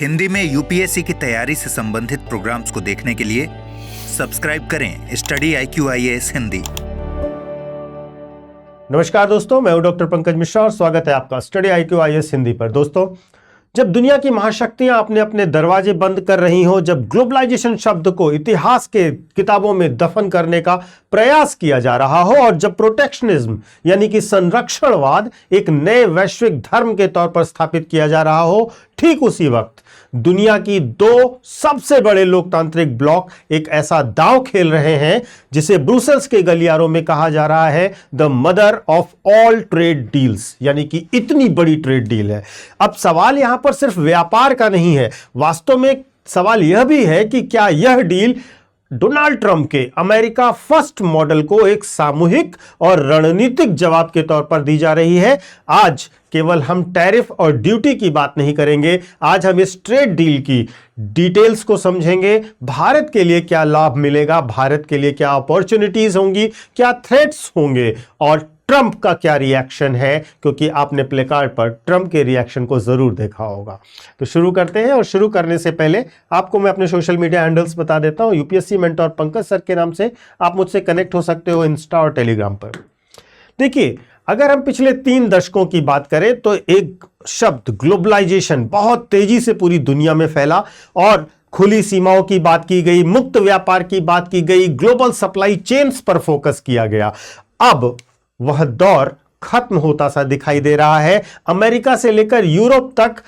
हिंदी में यूपीएससी की तैयारी से संबंधित प्रोग्राम्स को देखने के लिए सब्सक्राइब करें स्टडी IQIAS हिंदी। नमस्कार दोस्तों, मैं हूं डॉक्टर पंकज मिश्रा और स्वागत है आपका स्टडी IQIAS हिंदी पर। दोस्तों, जब दुनिया की महाशक्तियां अपने अपने दरवाजे बंद कर रही हों, जब ग्लोबलाइजेशन शब्द को इतिहास के किताबों में दफन करने का प्रयास किया जा रहा हो और जब प्रोटेक्शनिज्म यानी कि संरक्षणवाद एक नए वैश्विक धर्म के तौर पर स्थापित किया जा रहा हो, ठीक उसी वक्त दुनिया की दो सबसे बड़े लोकतांत्रिक ब्लॉक एक ऐसा दांव खेल रहे हैं जिसे ब्रुसेल्स के गलियारों में कहा जा रहा है the mother of all trade deals, यानी कि इतनी बड़ी ट्रेड डील है। अब सवाल यहां पर सिर्फ व्यापार का नहीं है, वास्तव में सवाल यह भी है कि क्या यह डील डोनाल्ड ट्रंप के अमेरिका फर्स्ट मॉडल को एक सामूहिक और रणनीतिक जवाब के तौर पर दी जा रही है। आज केवल हम टैरिफ और ड्यूटी की बात नहीं करेंगे, आज हम इस ट्रेड डील की डिटेल्स को समझेंगे। भारत के लिए क्या लाभ मिलेगा, भारत के लिए क्या अपॉर्चुनिटीज होंगी, क्या थ्रेट्स होंगे और ट्रंप का क्या रिएक्शन है, क्योंकि आपने प्लेकार्ड पर ट्रंप के रिएक्शन को जरूर देखा होगा। तो शुरू करते हैं और शुरू करने से पहले आपको मैं अपने सोशल मीडिया हैंडल्स बता देता हूं। यूपीएससी मेंटोर पंकज सर के नाम से आप मुझसे कनेक्ट हो सकते हो इंस्टा और टेलीग्राम पर। देखिए, अगर हम पिछले 3 दशकों की बात करें तो एक शब्द ग्लोबलाइजेशन बहुत तेजी से पूरी दुनिया में फैला और खुली सीमाओं की बात की गई, मुक्त व्यापार की बात की गई, ग्लोबल सप्लाई चेन्स पर फोकस किया गया। अब वह दौर खत्म होता सा दिखाई दे रहा है। अमेरिका से लेकर यूरोप तक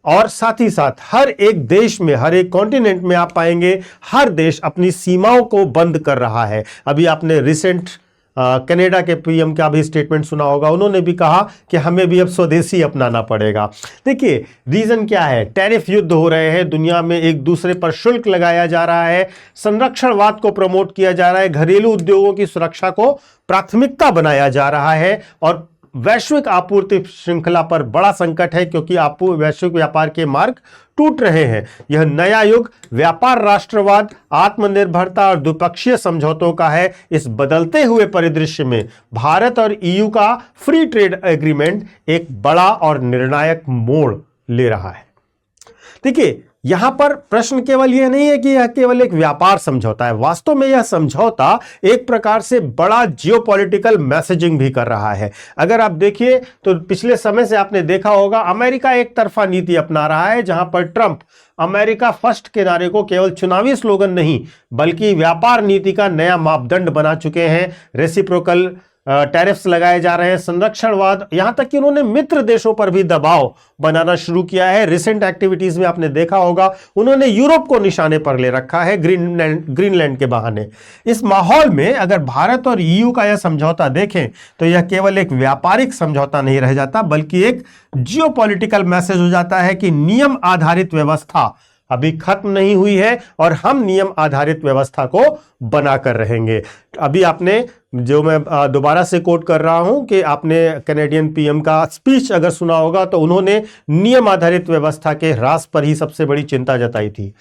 और साथ ही साथ हर एक देश में, हर एक कॉन्टिनेंट में आप पाएंगे हर देश अपनी सीमाओं को बंद कर रहा है। अभी आपने रिसेंट कनाडा के पीएम का भी स्टेटमेंट सुना होगा, उन्होंने भी कहा कि हमें भी अब स्वदेशी अपनाना पड़ेगा। देखिए, रीजन क्या है? टैरिफ युद्ध हो रहे हैं, दुनिया में एक दूसरे पर शुल्क लगाया जा रहा है, संरक्षणवाद को प्रमोट किया जा रहा है, घरेलू उद्योगों की सुरक्षा को प्राथमिकता बनाया जा रहा है और वैश्विक आपूर्ति श्रृंखला पर बड़ा संकट है क्योंकि वैश्विक व्यापार के मार्ग टूट रहे हैं। यह नया युग व्यापार, राष्ट्रवाद, आत्मनिर्भरता और द्विपक्षीय समझौतों का है। इस बदलते हुए परिदृश्य में भारत और EU का फ्री ट्रेड एग्रीमेंट एक बड़ा और निर्णायक मोड़ ले रहा है। देखिए, यहां पर प्रश्न केवल यह नहीं है कि यह केवल एक व्यापार समझौता है, वास्तव में यह समझौता एक प्रकार से बड़ा जियोपॉलिटिकल मैसेजिंग भी कर रहा है। अगर आप देखिए तो पिछले समय से आपने देखा होगा अमेरिका एक तरफा नीति अपना रहा है, जहां पर ट्रंप अमेरिका फर्स्ट के नारे को केवल चुनावी स्लोगन नहीं बल्कि व्यापार नीति का नया मापदंड बना चुके हैं। रेसिप्रोकल टैरिफ्स लगाए जा रहे हैं, संरक्षणवाद, यहां तक कि उन्होंने मित्र देशों पर भी दबाव बनाना शुरू किया है। रिसेंट एक्टिविटीज में आपने देखा होगा उन्होंने यूरोप को निशाने पर ले रखा है ग्रीनलैंड के बहाने। इस माहौल में अगर भारत और EU का यह समझौता देखें तो यह केवल एक व्यापारिक समझौता नहीं रह जाता बल्कि एक जियोपॉलिटिकल मैसेज हो जाता है कि नियम आधारित व्यवस्था अभी खत्म नहीं हुई है और हम नियम आधारित व्यवस्था को बनाकर रहेंगे। अभी आपने, जो मैं दोबारा से कोट कर रहा हूं, कि आपने कैनेडियन पीएम का स्पीच अगर सुना होगा तो उन्होंने नियम आधारित व्यवस्था के ह्रास पर ही सबसे बड़ी चिंता जताई थी।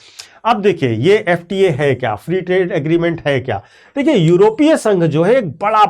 अब देखिए, ये FTA है क्या, फ्री ट्रेड एग्रीमेंट है क्या? देखिए, यूरोपीय संघ जो है एक बड़ा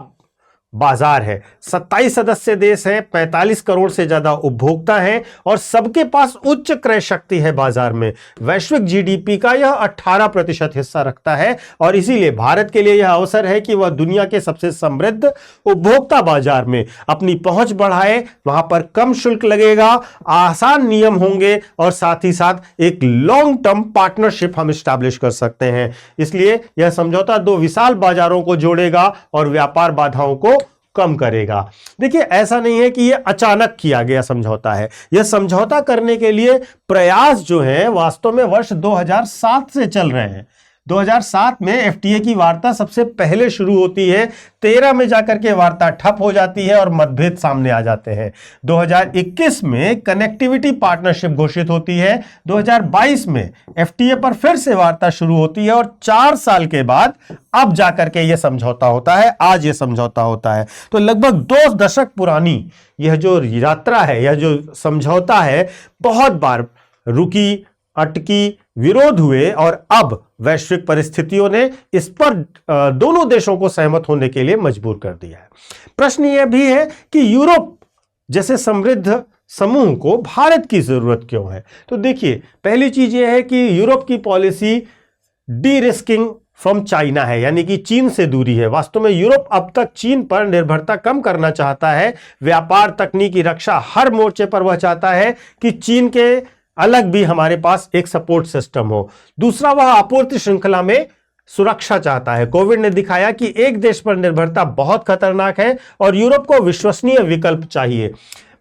बाजार है, 27 सदस्य देश हैं, 45 करोड़ से ज्यादा उपभोक्ता हैं और सबके पास उच्च क्रय शक्ति है बाजार में। वैश्विक GDP का यह 18% हिस्सा रखता है और इसीलिए भारत के लिए यह अवसर है कि वह दुनिया के सबसे समृद्ध उपभोक्ता बाजार में अपनी पहुंच बढ़ाए। वहां पर कम शुल्क लगेगा, आसान नियम होंगे और साथ ही साथ एक लॉन्ग टर्म पार्टनरशिप हम स्टैब्लिश कर सकते हैं। इसलिए यह समझौता 2 विशाल बाजारों को जोड़ेगा और व्यापार बाधाओं को कम करेगा। देखिए, ऐसा नहीं है कि यह अचानक किया गया समझौता है। यह समझौता करने के लिए प्रयास जो है वास्तव में वर्ष 2007 से चल रहे हैं। 2007 में FTA की वार्ता सबसे पहले शुरू होती है, 13 में जाकर के वार्ता ठप हो जाती है और मतभेद सामने आ जाते हैं। 2021 में कनेक्टिविटी पार्टनरशिप घोषित होती है, 2022 में FTA पर फिर से वार्ता शुरू होती है और 4 साल के बाद अब जाकर के यह समझौता होता है, आज यह समझौता होता है। तो लगभग 2 दशक पुरानी यह जो यात्रा है, यह जो समझौता है, बहुत बार रुकी, अटकी, विरोध हुए और अब वैश्विक परिस्थितियों ने इस पर दोनों देशों को सहमत होने के लिए मजबूर कर दिया है। प्रश्न यह भी है कि यूरोप जैसे समृद्ध समूह को भारत की जरूरत क्यों है? तो देखिए, पहली चीज यह है कि यूरोप की policy D risking from China है, यानी कि चीन से दूरी है। वास्तव में यूरोप अब तक चीन पर निर्भरता कम करना चाहता है। व्यापार, तकनीकी, रक्षा, हर मोर्चे पर वह चाहता है कि चीन के अलग भी हमारे पास एक सपोर्ट सिस्टम हो। दूसरा, वह आपूर्ति श्रृंखला में सुरक्षा चाहता है। कोविड ने दिखाया कि एक देश पर निर्भरता बहुत खतरनाक है और यूरोप को विश्वसनीय विकल्प चाहिए।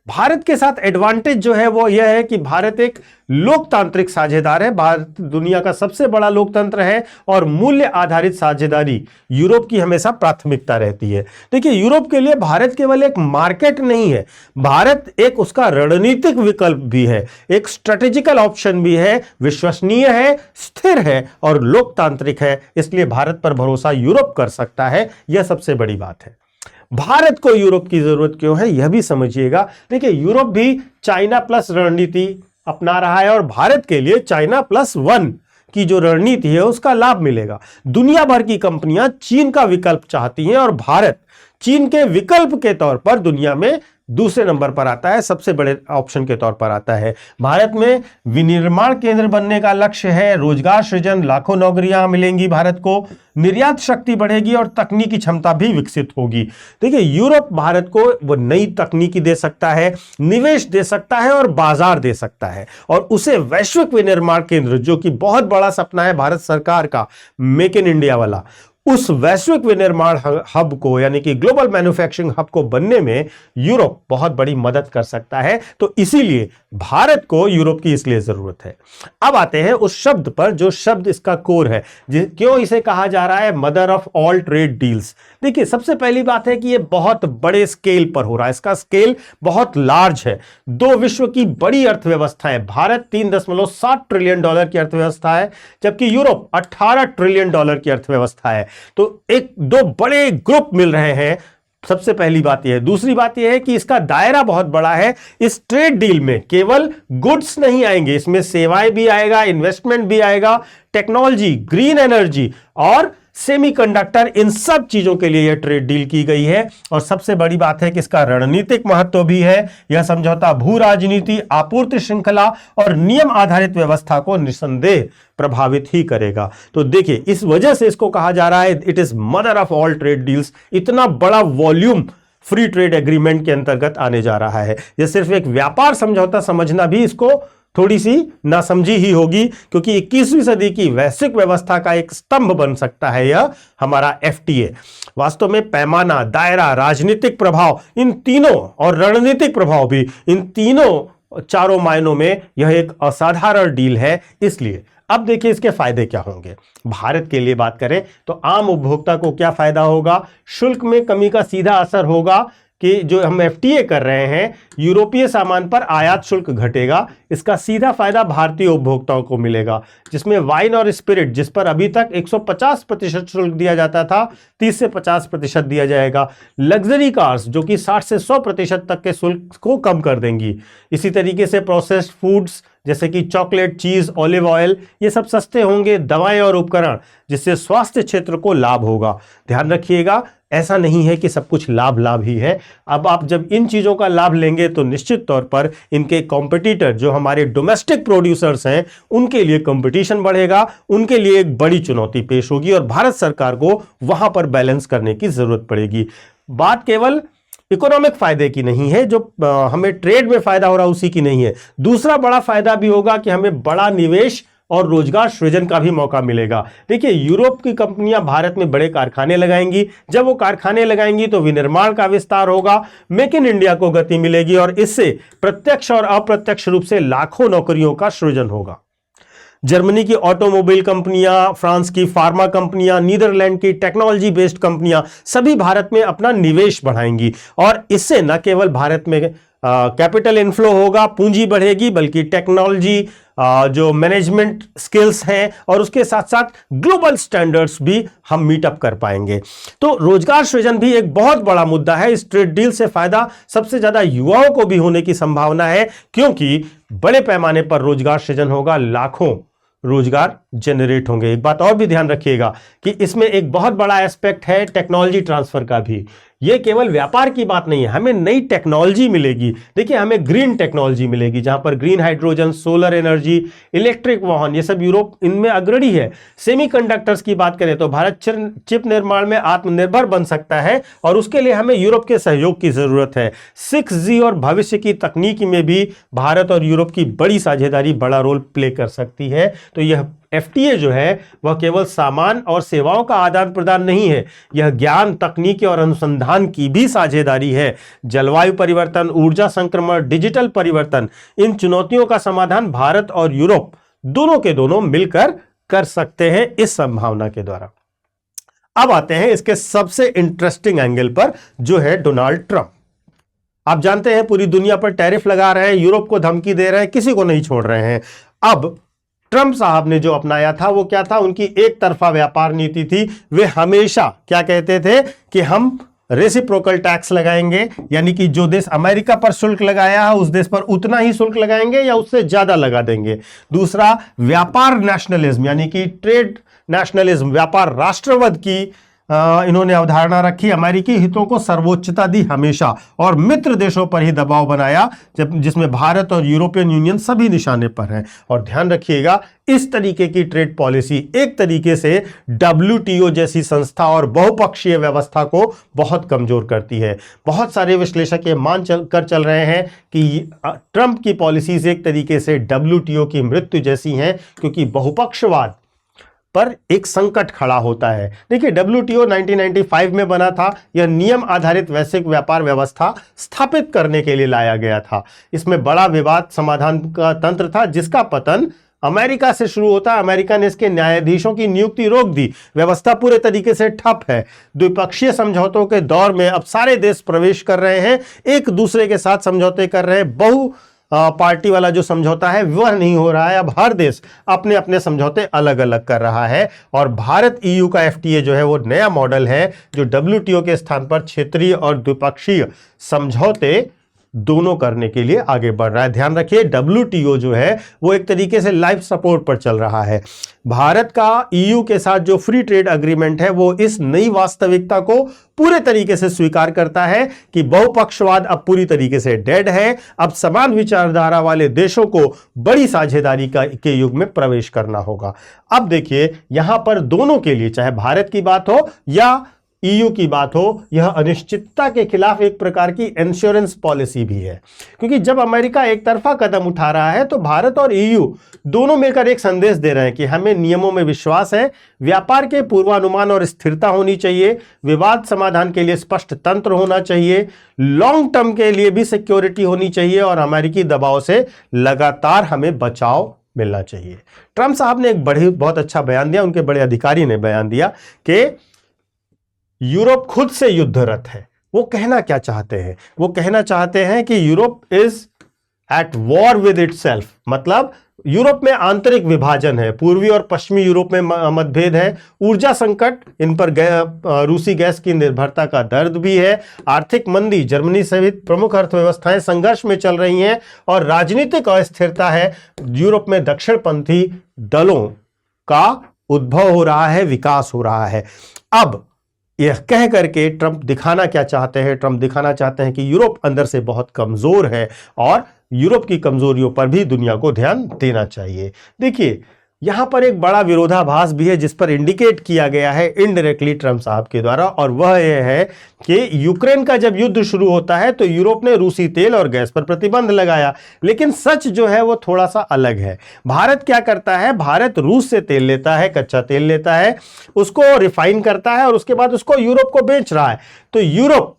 भारत के साथ एडवांटेज जो है वो यह है कि भारत एक लोकतांत्रिक साझेदार है। भारत दुनिया का सबसे बड़ा लोकतंत्र है और मूल्य आधारित साझेदारी यूरोप की हमेशा प्राथमिकता रहती है। देखिए, यूरोप के लिए भारत केवल एक मार्केट नहीं है, भारत एक उसका रणनीतिक विकल्प भी है, एक स्ट्रेटेजिकल ऑप्शन भी है, विश्वसनीय है, स्थिर है और लोकतांत्रिक है। इसलिए भारत पर भरोसा यूरोप कर सकता है, यह सबसे बड़ी बात है। भारत को यूरोप की जरूरत क्यों है, यह भी समझिएगा। देखिए, यूरोप भी चाइना प्लस रणनीति अपना रहा है और भारत के लिए चाइना प्लस वन की जो रणनीति है उसका लाभ मिलेगा। दुनिया भर की कंपनियां चीन का विकल्प चाहती हैं और भारत चीन के विकल्प के तौर पर दुनिया में दूसरे नंबर पर आता है, सबसे बड़े ऑप्शन के तौर पर आता है। भारत में विनिर्माण केंद्र बनने का लक्ष्य है, रोजगार सृजन, लाखों नौकरियां मिलेंगी भारत को, निर्यात शक्ति बढ़ेगी और तकनीकी क्षमता भी विकसित होगी। देखिए, यूरोप भारत को वो नई तकनीकी दे सकता है, निवेश दे सकता है और बाजार दे सकता है और उसे वैश्विक विनिर्माण केंद्र, जो कि बहुत बड़ा सपना है भारत सरकार का, मेक इन इंडिया वाला, उस वैश्विक विनिर्माण हब को, यानी कि ग्लोबल मैन्युफैक्चरिंग हब को बनने में यूरोप बहुत बड़ी मदद कर सकता है। तो इसीलिए भारत को यूरोप की इसलिए जरूरत है। अब आते हैं उस शब्द पर जो शब्द इसका कोर है, क्यों इसे कहा जा रहा है mother of all trade deals. देखिए, सबसे पहली बात है कि यह बहुत बड़े स्केल पर हो रहा है, इसका स्केल बहुत लार्ज है। दो विश्व की बड़ी अर्थव्यवस्थाएं, भारत $3.7 ट्रिलियन की अर्थव्यवस्था है, जबकि यूरोप $18 ट्रिलियन की अर्थव्यवस्था है। तो एक दो बड़े ग्रुप मिल रहे हैं, सबसे पहली बात यह है। दूसरी बात यह है कि इसका दायरा बहुत बड़ा है। इस ट्रेड डील में केवल गुड्स नहीं आएंगे, इसमें सेवाएं भी आएगा, इन्वेस्टमेंट भी आएगा, टेक्नोलॉजी, ग्रीन एनर्जी और सेमीकंडक्टर, इन सब चीजों के लिए यह ट्रेड डील की गई है। और सबसे बड़ी बात है कि इसका रणनीतिक महत्व भी है। यह समझौता भू राजनीति, आपूर्ति श्रृंखला और नियम आधारित व्यवस्था को निसंदेह प्रभावित ही करेगा। तो देखिए, इस वजह से इसको कहा जा रहा है it is mother of all trade deals. इतना बड़ा वॉल्यूम फ्री ट्रेड एग्रीमेंट के अंतर्गत आने जा रहा है। यह सिर्फ एक व्यापार समझौता समझना भी इसको थोड़ी सी नासमझी ही होगी, क्योंकि 21वीं सदी की वैश्विक व्यवस्था का एक स्तंभ बन सकता है यह हमारा एफटीए। वास्तव में पैमाना, दायरा, राजनीतिक प्रभाव, इन तीनों, और रणनीतिक प्रभाव भी, इन तीनों चारों मायनों में यह एक असाधारण डील है। इसलिए अब देखिए इसके फायदे क्या होंगे। भारत के लिए बात करें तो आम उपभोक्ता को क्या फायदा होगा? शुल्क में कमी का सीधा असर होगा कि जो हम एफटीए कर रहे हैं, यूरोपीय सामान पर आयात शुल्क घटेगा। इसका सीधा फायदा भारतीय उपभोक्ताओं को मिलेगा, जिसमें वाइन और स्पिरिट, जिस पर अभी तक 150% शुल्क दिया जाता था, 30 से 50% दिया जाएगा। लग्जरी कार्स जो कि 60 से 100% तक के शुल्क को कम कर देंगी। इसी तरीके से प्रोसेस्ड फूड्स जैसे कि चॉकलेट, चीज, ऑलिव ऑयल, ये सब सस्ते होंगे। दवाएं और उपकरण, जिससे स्वास्थ्य क्षेत्र को लाभ होगा। ध्यान रखिएगा, ऐसा नहीं है कि सब कुछ लाभ लाभ ही है। अब आप जब इन चीजों का लाभ लेंगे तो निश्चित तौर पर इनके कॉम्पिटिटर जो हमारे डोमेस्टिक प्रोड्यूसर्स हैं, उनके लिए कंपटीशन बढ़ेगा, उनके लिए एक बड़ी चुनौती पेश होगी और भारत सरकार को वहां पर बैलेंस करने की जरूरत पड़ेगी। बात केवल इकोनॉमिक फायदे की नहीं है, जो हमें ट्रेड में फायदा हो रहा है उसी की नहीं है। दूसरा बड़ा फायदा भी होगा कि हमें बड़ा निवेश और रोजगार सृजन का भी मौका मिलेगा। देखिए, यूरोप की कंपनियां भारत में बड़े कारखाने लगाएंगी। जब वो कारखाने लगाएंगी तो विनिर्माण का विस्तार होगा, मेक इन इंडिया को गति मिलेगी और इससे प्रत्यक्ष और अप्रत्यक्ष रूप से लाखों नौकरियों का सृजन होगा। जर्मनी की ऑटोमोबाइल कंपनियां, फ्रांस की फार्मा कंपनियां, नीदरलैंड की टेक्नोलॉजी बेस्ड कंपनियां सभी भारत में अपना निवेश बढ़ाएंगी और इससे न केवल भारत में कैपिटल इनफ्लो होगा, पूंजी बढ़ेगी, बल्कि टेक्नोलॉजी, जो मैनेजमेंट स्किल्स हैं और उसके साथ साथ ग्लोबल स्टैंडर्ड्स भी हम मीटअप कर पाएंगे। तो रोजगार सृजन भी एक बहुत बड़ा मुद्दा है। इस ट्रेड डील से फायदा सबसे ज्यादा युवाओं को भी होने की संभावना है, क्योंकि बड़े पैमाने पर रोजगार सृजन होगा, लाखों रोजगार जनरेट होंगे। एक बात और भी ध्यान रखिएगा कि इसमें एक बहुत बड़ा एस्पेक्ट है टेक्नोलॉजी ट्रांसफर का भी। ये केवल व्यापार की बात नहीं है, हमें नई टेक्नोलॉजी मिलेगी। देखिए, हमें ग्रीन टेक्नोलॉजी मिलेगी, जहां पर green hydrogen, solar energy, electric वाहन, ये सब यूरोप इनमें अग्रणी है। सेमीकंडक्टर्स की बात करें तो भारत चिप निर्माण में आत्मनिर्भर बन सकता है और उसके लिए हमें यूरोप के सहयोग की जरूरत है। 6G और भविष्य की तकनीक में भी भारत और यूरोप की बड़ी साझेदारी बड़ा रोल प्ले कर सकती है। तो यह FTA जो है वह केवल सामान और सेवाओं का आदान प्रदान नहीं है, यह ज्ञान, तकनीक और अनुसंधान की भी साझेदारी है। जलवायु परिवर्तन, ऊर्जा संक्रमण, डिजिटल परिवर्तन, इन चुनौतियों का समाधान भारत और यूरोप दोनों के दोनों मिलकर कर सकते हैं इस संभावना के द्वारा। अब आते हैं इसके सबसे इंटरेस्टिंग एंगल पर, जो है डोनाल्ड ट्रंप। आप जानते हैं पूरी दुनिया पर टैरिफ लगा रहे हैं, यूरोप को धमकी दे रहे हैं, किसी को नहीं छोड़ रहे हैं। अब ट्रंप साहब ने जो अपनाया था वो क्या था? उनकी एक तरफा व्यापार नीति थी। वे हमेशा क्या कहते थे कि हम रेसिप्रोकल टैक्स लगाएंगे, यानी कि जो देश अमेरिका पर शुल्क लगाया है उस देश पर उतना ही शुल्क लगाएंगे या उससे ज्यादा लगा देंगे। दूसरा, व्यापार नेशनलिज्म, यानी कि ट्रेड नेशनलिज्म, व्यापार राष्ट्रवाद की इन्होंने अवधारणा रखी। अमेरिकी हितों को सर्वोच्चता दी हमेशा और मित्र देशों पर ही दबाव बनाया, जिसमें भारत और यूरोपियन यूनियन सभी निशाने पर हैं। और ध्यान रखिएगा, इस तरीके की ट्रेड पॉलिसी एक तरीके से WTO जैसी संस्था और बहुपक्षीय व्यवस्था को बहुत कमजोर करती है। बहुत सारे विश्लेषक ये मान चल रहे हैं कि ट्रंप की पॉलिसीज एक तरीके से WTO की मृत्यु जैसी हैं, क्योंकि बहुपक्षवाद पर एक संकट खड़ा होता है। देखिए, WTO 1995 में बना था। यह नियम आधारित वैश्विक व्यापार व्यवस्था स्थापित करने के लिए लाया गया था। इसमें बड़ा विवाद समाधान का तंत्र था, जिसका पतन अमेरिका से शुरू होता है। अमेरिका ने इसके न्यायाधीशों की नियुक्ति रोक दी, व्यवस्था पूरे तरीके से ठप है। द्विपक्षीय समझौतों के दौर में अब सारे देश प्रवेश कर रहे हैं, एक दूसरे के साथ समझौते कर रहे हैं। बहु पार्टी वाला जो समझौता है वह नहीं हो रहा है। अब हर देश अपने अपने समझौते अलग अलग कर रहा है और भारत EU का FTA जो है वो नया मॉडल है, जो WTO के स्थान पर क्षेत्रीय और द्विपक्षीय समझौते दोनों करने के लिए आगे बढ़ रहा है। ध्यान रखिए, WTO जो है वो एक तरीके से लाइफ सपोर्ट पर चल रहा है। भारत का EU के साथ जो फ्री ट्रेड अग्रीमेंट है वो इस नई वास्तविकता को पूरे तरीके से स्वीकार करता है कि बहुपक्षवाद अब पूरी तरीके से डेड है। अब समान विचारधारा वाले देशों को बड़ी साझेदारी के युग में प्रवेश करना होगा। अब देखिए, यहां पर दोनों के लिए, चाहे भारत की बात हो या EU की बात हो, यह अनिश्चितता के खिलाफ एक प्रकार की इंश्योरेंस पॉलिसी भी है। क्योंकि जब अमेरिका एक तरफा कदम उठा रहा है तो भारत और EU दोनों मिलकर एक संदेश दे रहे हैं कि हमें नियमों में विश्वास है, व्यापार के पूर्वानुमान और स्थिरता होनी चाहिए, विवाद समाधान के लिए स्पष्ट तंत्र होना चाहिए, लॉन्ग टर्म के लिए भी सिक्योरिटी होनी चाहिए और अमेरिकी दबाव से लगातार हमें बचाव मिलना चाहिए। ट्रंप साहब ने एक बहुत अच्छा बयान दिया, उनके बड़े अधिकारी ने बयान दिया कि यूरोप खुद से युद्धरत है। वो कहना क्या चाहते हैं? वो कहना चाहते हैं कि Europe is at war with itself, मतलब यूरोप में आंतरिक विभाजन है, पूर्वी और पश्चिमी यूरोप में मतभेद है, ऊर्जा संकट, इन पर रूसी गैस की निर्भरता का दर्द भी है, आर्थिक मंदी, जर्मनी सहित प्रमुख अर्थव्यवस्थाएं संघर्ष में चल रही हैं और राजनीतिक अस्थिरता है। यूरोप में दक्षिणपंथी दलों का उद्भव हो रहा है, विकास हो रहा है। अब यह कह करके ट्रंप दिखाना क्या चाहते हैं? ट्रंप दिखाना चाहते हैं कि यूरोप अंदर से बहुत कमजोर है और यूरोप की कमजोरियों पर भी दुनिया को ध्यान देना चाहिए। देखिए, यहां पर एक बड़ा विरोधाभास भी है जिस पर इंडिकेट किया गया है इनडायरेक्टली ट्रंप साहब के द्वारा, और वह यह है कि यूक्रेन का जब युद्ध शुरू होता है तो यूरोप ने रूसी तेल और गैस पर प्रतिबंध लगाया, लेकिन सच जो है वो थोड़ा सा अलग है। भारत क्या करता है? भारत रूस से तेल लेता है, कच्चा तेल लेता है, उसको रिफाइन करता है और उसके बाद उसको यूरोप को बेच रहा है। तो यूरोप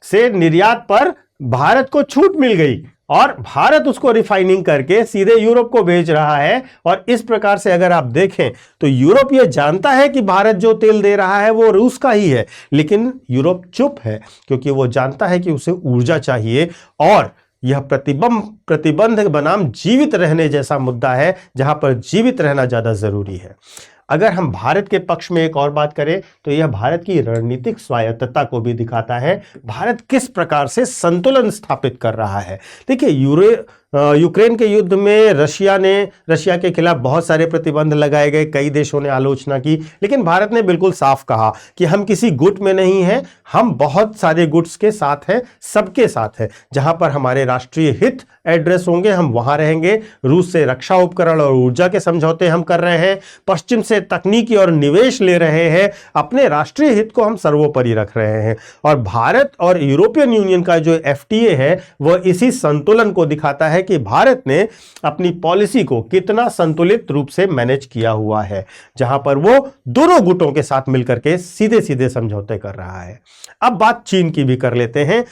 से निर्यात पर भारत को छूट मिल गई और भारत उसको रिफाइनिंग करके सीधे यूरोप को भेज रहा है। और इस प्रकार से अगर आप देखें तो यूरोप यह जानता है कि भारत जो तेल दे रहा है वो रूस का ही है, लेकिन यूरोप चुप है क्योंकि वो जानता है कि उसे ऊर्जा चाहिए और यह प्रतिबंध बनाम जीवित रहने जैसा मुद्दा है, जहां पर जीवित रहना ज्यादा जरूरी है। अगर हम भारत के पक्ष में एक और बात करें तो यह भारत की रणनीतिक स्वायत्तता को भी दिखाता है। भारत किस प्रकार से संतुलन स्थापित कर रहा है। देखिए, यूक्रेन के युद्ध में रशिया के खिलाफ बहुत सारे प्रतिबंध लगाए गए, कई देशों ने आलोचना की, लेकिन भारत ने बिल्कुल साफ कहा कि हम किसी गुट में नहीं हैं, हम बहुत सारे गुट्स के साथ हैं, सबके साथ हैं। जहां पर हमारे राष्ट्रीय हित एड्रेस होंगे हम वहां रहेंगे। रूस से रक्षा उपकरण और ऊर्जा के समझौते हम कर रहे हैं, पश्चिम से तकनीकी और निवेश ले रहे हैं, अपने राष्ट्रीय हित को हम सर्वोपरि रख रहे हैं। और भारत और यूरोपियन यूनियन का जो एफटीए है वह इसी संतुलन को दिखाता है कि भारत ने अपनी पॉलिसी को कितना संतुलित रूप से मैनेज किया हुआ है, जहां पर वो दोनों गुटों के साथ मिलकर के सीधे सीधे समझौते कर रहा है। अब बात चीन की भी कर लेते हैं।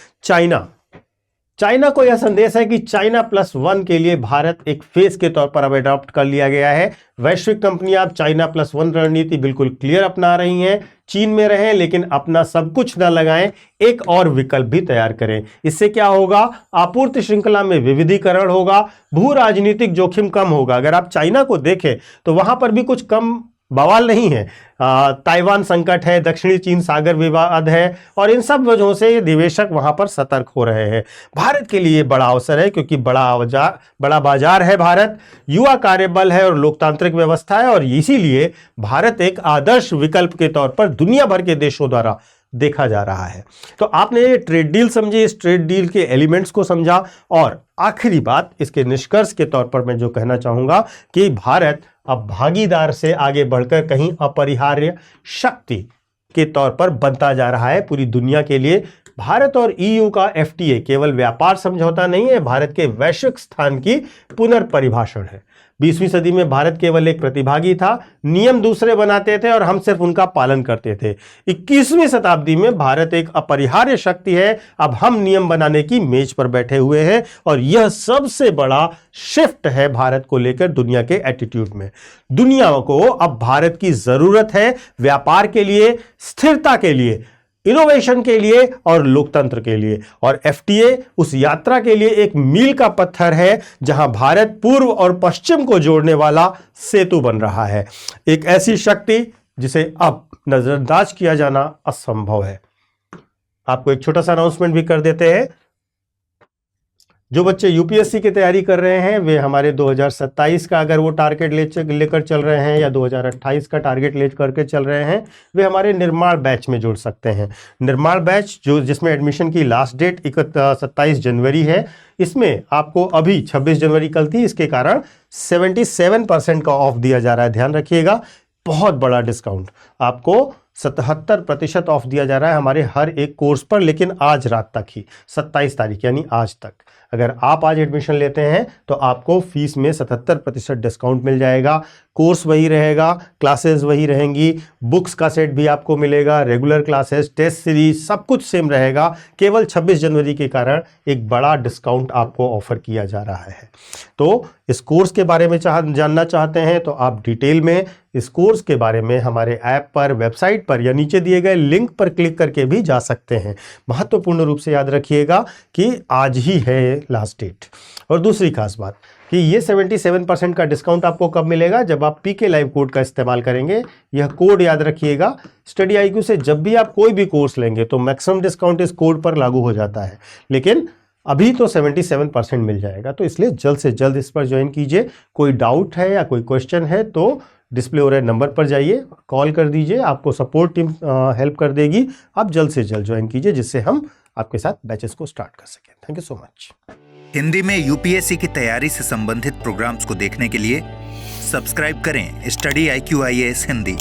चाइना को यह संदेश है कि चाइना +1 के लिए भारत एक फेस के तौर पर अब अडॉप्ट कर लिया गया है। वैश्विक कंपनियां अब चाइना +1 रणनीति बिल्कुल क्लियर अपना रही हैं। चीन में रहें लेकिन अपना सब कुछ न लगाएं, एक और विकल्प भी तैयार करें। इससे क्या होगा? आपूर्ति श्रृंखला में विविधीकरण होगा, भू राजनीतिक जोखिम कम होगा। अगर आप चाइना को देखें तो वहां पर भी कुछ कम बवाल नहीं है। ताइवान संकट है, दक्षिणी चीन सागर विवाद है, और इन सब वजहों से निवेशक वहां पर सतर्क हो रहे हैं। भारत के लिए बड़ा अवसर है क्योंकि बड़ा बाजार है भारत, युवा कार्यबल है और लोकतांत्रिक व्यवस्था है, और इसीलिए भारत एक आदर्श विकल्प के तौर पर दुनिया भर के देशों द्वारा देखा जा रहा है। तो आपने ये ट्रेड डील समझी, इस ट्रेड डील के एलिमेंट्स को समझा, और आखिरी बात इसके निष्कर्ष के तौर पर मैं जो कहना चाहूंगा कि भारत अब भागीदार से आगे बढ़कर कहीं अपरिहार्य शक्ति के तौर पर बनता जा रहा है पूरी दुनिया के लिए। भारत और ईयू का एफटीए केवल व्यापार समझौता नहीं है, भारत के वैश्विक स्थान की पुनर्परिभाषण है। 20वीं सदी में भारत केवल एक प्रतिभागी था, नियम दूसरे बनाते थे और हम सिर्फ उनका पालन करते थे। 21वीं शताब्दी में भारत एक अपरिहार्य शक्ति है, अब हम नियम बनाने की मेज पर बैठे हुए हैं, और यह सबसे बड़ा शिफ्ट है भारत को लेकर दुनिया के एटीट्यूड में। दुनिया को अब भारत की जरूरत है व्यापार के लिए, स्थिरता के लिए, इनोवेशन के लिए और लोकतंत्र के लिए, और एफटीए उस यात्रा के लिए एक मील का पत्थर है जहां भारत पूर्व और पश्चिम को जोड़ने वाला सेतु बन रहा है। एक ऐसी शक्ति जिसे अब नजरअंदाज किया जाना असंभव है। आपको एक छोटा सा अनाउंसमेंट भी कर देते हैं। जो बच्चे यूपीएससी की तैयारी कर रहे हैं वे हमारे 2027 का अगर वो टारगेट लेकर चल रहे हैं या 2028 का टारगेट लेकर के चल रहे हैं, वे हमारे निर्माण बैच में जुड़ सकते हैं। निर्माण बैच जिसमें एडमिशन की लास्ट डेट 27 जनवरी है, इसमें आपको अभी 26 जनवरी कल थी, इसके कारण 77% का ऑफ दिया जा रहा है। ध्यान रखिएगा, बहुत बड़ा डिस्काउंट, आपको 77% ऑफ दिया जा रहा है हमारे हर एक कोर्स पर, लेकिन आज रात तक ही, 27 तारीख यानी आज तक। अगर आप आज एडमिशन लेते हैं तो आपको फीस में 77% डिस्काउंट मिल जाएगा। कोर्स वही रहेगा, क्लासेस वही रहेंगी, बुक्स का सेट भी आपको मिलेगा, रेगुलर क्लासेस, टेस्ट सीरीज सब कुछ सेम रहेगा। केवल 26 जनवरी के कारण एक बड़ा डिस्काउंट आपको ऑफर किया जा रहा है। तो इस कोर्स के बारे में जानना चाहते हैं तो आप डिटेल में इस कोर्स के बारे में हमारे ऐप पर, वेबसाइट पर या नीचे दिए गए लिंक पर क्लिक करके भी जा सकते हैं। महत्वपूर्ण रूप से याद रखिएगा कि आज ही है लास्ट डेट। और दूसरी खास बात कि ये 77% का डिस्काउंट आपको कब मिलेगा? जब आप पीके लाइव कोड का इस्तेमाल करेंगे। यह कोड याद रखिएगा, स्टडी आईक्यू से जब भी आप कोई भी कोर्स लेंगे तो मैक्सिमम डिस्काउंट इस कोड पर लागू हो जाता है, लेकिन अभी तो 77% मिल जाएगा। तो इसलिए जल्द से जल्द इस पर ज्वाइन कीजिए। कोई डाउट है या कोई क्वेश्चन है तो डिस्प्ले हो रहे नंबर पर जाइए, कॉल कर दीजिए, आपको सपोर्ट टीम हेल्प कर देगी। आप जल्द से जल्द ज्वाइन कीजिए जिससे हम आपके साथ बैचेस को स्टार्ट कर सकें। Thank you so much. Hindi में यूपीएससी की तैयारी से संबंधित प्रोग्राम्स को देखने के लिए सब्सक्राइब करें स्टडी IQ IAS हिंदी।